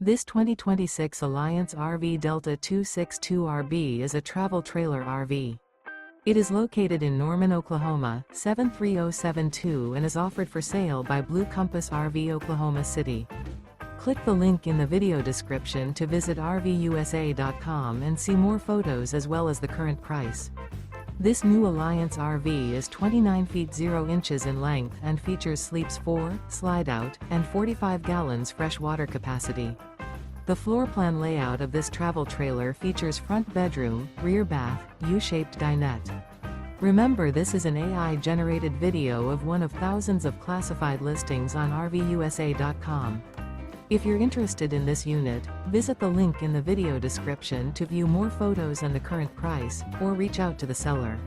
This 2026 Alliance RV Delta 262RB is a travel trailer RV. It is located in Norman, Oklahoma, 73072 and is offered for sale by Blue Compass RV Oklahoma City. Click the link in the video description to visit RVUSA.com and see more photos as well as the current price. This new Alliance RV is 29 feet 0 inches in length and features sleeps 4, slide-out, and 45 gallons fresh water capacity. The floor plan layout of this travel trailer features front bedroom, rear bath, U-shaped dinette. Remember, this is an AI-generated video of one of thousands of classified listings on RVUSA.com. If you're interested in this unit, visit the link in the video description to view more photos and the current price, or reach out to the seller.